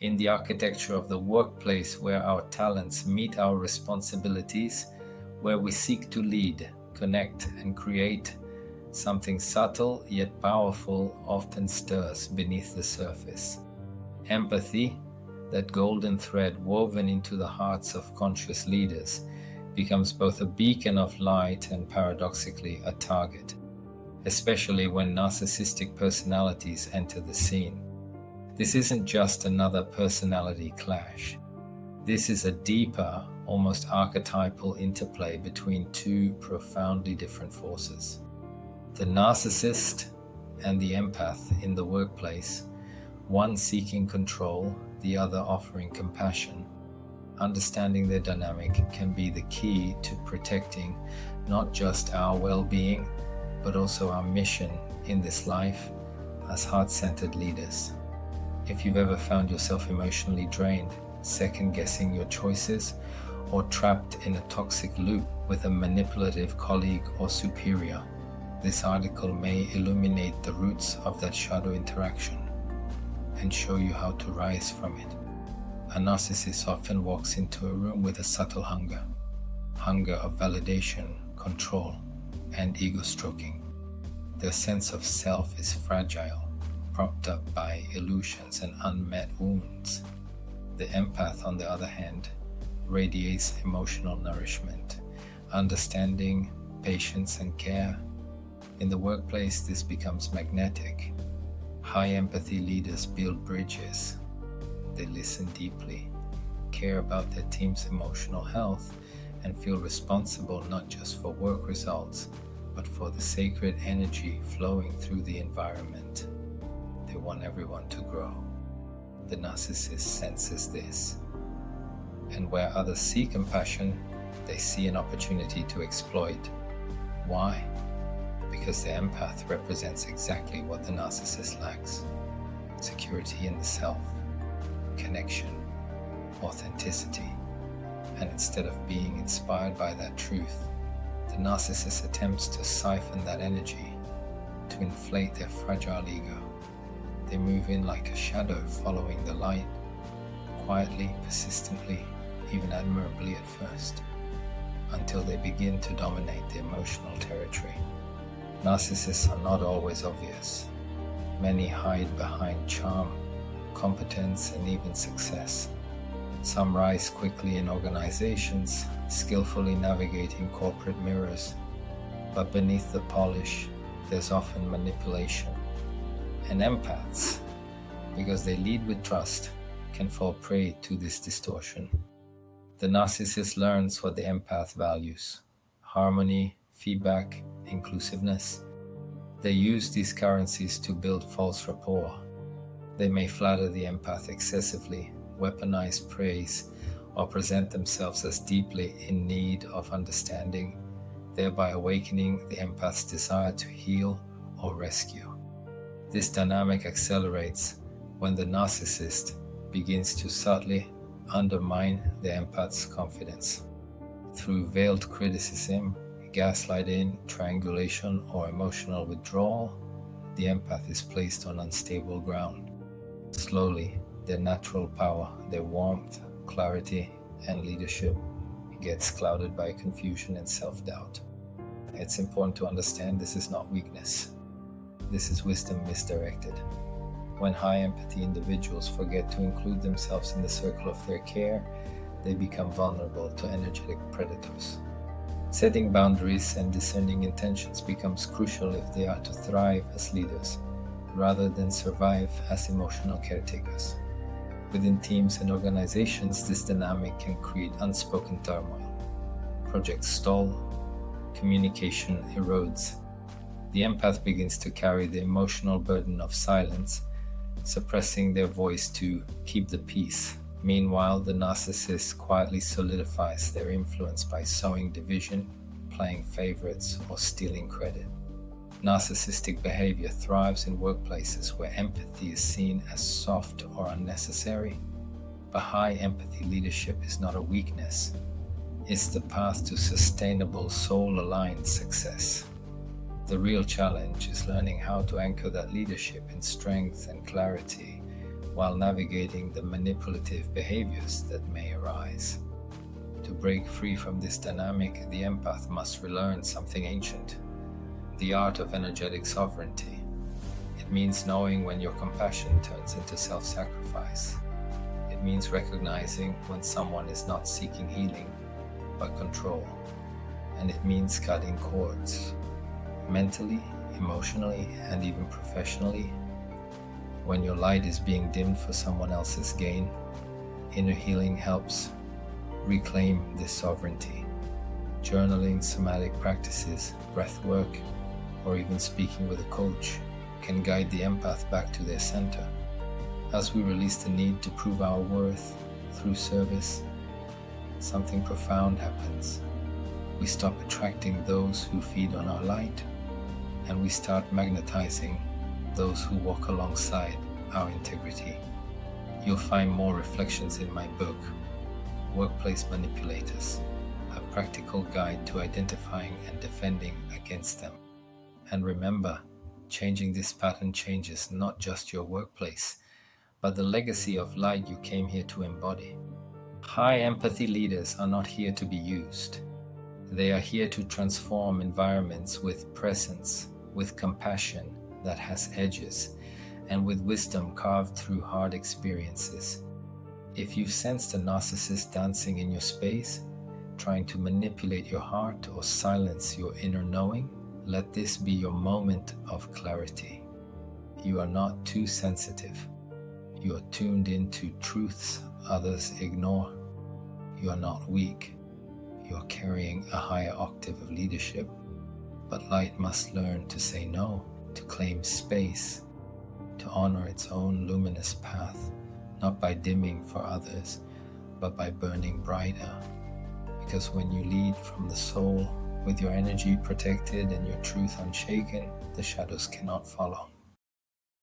In the architecture of the workplace, where our talents meet our responsibilities, where we seek to lead, connect, and create, something subtle yet powerful often stirs beneath the surface. Empathy, that golden thread woven into the hearts of conscious leaders, becomes both a beacon of light and paradoxically a target, especially when narcissistic personalities enter the scene. This isn't just another personality clash. This is a deeper, almost archetypal interplay between two profoundly different forces. The narcissist and the empath in the workplace, one seeking control, the other offering compassion. Understanding their dynamic can be the key to protecting not just our well-being, but also our mission in this life as heart-centered leaders. If you've ever found yourself emotionally drained, second-guessing your choices, or trapped in a toxic loop with a manipulative colleague or superior, this article may illuminate the roots of that shadow interaction and show you how to rise from it. A narcissist often walks into a room with a subtle hunger of validation, control, and ego stroking. Their sense of self is fragile, propped up by illusions and unmet wounds. The empath, on the other hand, radiates emotional nourishment, understanding, patience, and care. In the workplace, this becomes magnetic. High empathy leaders build bridges. They listen deeply, care about their team's emotional health, and feel responsible not just for work results, but for the sacred energy flowing through the environment. They want everyone to grow. The narcissist senses this. And where others see compassion, they see an opportunity to exploit. Why? Because the empath represents exactly what the narcissist lacks: security in the self, connection, authenticity. And instead of being inspired by that truth, the narcissist attempts to siphon that energy, to inflate their fragile ego. They move in like a shadow following the light, quietly, persistently, even admirably at first, until they begin to dominate the emotional territory. Narcissists are not always obvious. Many hide behind charm, competence, and even success. Some rise quickly in organizations, skillfully navigating corporate mirrors, but beneath the polish, there's often manipulation. And empaths, because they lead with trust, can fall prey to this distortion. The narcissist learns what the empath values: harmony, feedback, inclusiveness. They use these currencies to build false rapport. They may flatter the empath excessively, weaponize praise, or present themselves as deeply in need of understanding, thereby awakening the empath's desire to heal or rescue. This dynamic accelerates when the narcissist begins to subtly undermine the empath's confidence. Through veiled criticism, gaslighting, triangulation, or emotional withdrawal, the empath is placed on unstable ground. Slowly, their natural power, their warmth, clarity, and leadership gets clouded by confusion and self-doubt. It's important to understand this is not weakness. This is wisdom misdirected. When high empathy individuals forget to include themselves in the circle of their care, they become vulnerable to energetic predators. Setting boundaries and discerning intentions becomes crucial if they are to thrive as leaders, rather than survive as emotional caretakers. Within teams and organizations, this dynamic can create unspoken turmoil. Projects stall, communication erodes. The empath begins to carry the emotional burden of silence, suppressing their voice to keep the peace. Meanwhile, the narcissist quietly solidifies their influence by sowing division, playing favorites, or stealing credit. Narcissistic behavior thrives in workplaces where empathy is seen as soft or unnecessary. But high empathy leadership is not a weakness. It's the path to sustainable, soul-aligned success. The real challenge is learning how to anchor that leadership in strength and clarity while navigating the manipulative behaviors that may arise. To break free from this dynamic, the empath must relearn something ancient, the art of energetic sovereignty. It means knowing when your compassion turns into self-sacrifice. It means recognizing when someone is not seeking healing, but control. And it means cutting cords, mentally, emotionally, and even professionally. When your light is being dimmed for someone else's gain, inner healing helps reclaim this sovereignty. Journaling, somatic practices, breath work, or even speaking with a coach can guide the empath back to their center. As we release the need to prove our worth through service, something profound happens. We stop attracting those who feed on our light, and we start magnetizing those who walk alongside our integrity. You'll find more reflections in my book, Workplace Manipulators, a practical guide to identifying and defending against them. And remember, changing this pattern changes not just your workplace, but the legacy of light you came here to embody. High empathy leaders are not here to be used. They are here to transform environments with presence, with compassion that has edges, and with wisdom carved through hard experiences. If you've sensed a narcissist dancing in your space, trying to manipulate your heart or silence your inner knowing, let this be your moment of clarity. You are not too sensitive. You are tuned into truths others ignore. You are not weak. You are carrying a higher octave of leadership. But light must learn to say no, to claim space, to honor its own luminous path, not by dimming for others, but by burning brighter. Because when you lead from the soul, with your energy protected and your truth unshaken, the shadows cannot follow.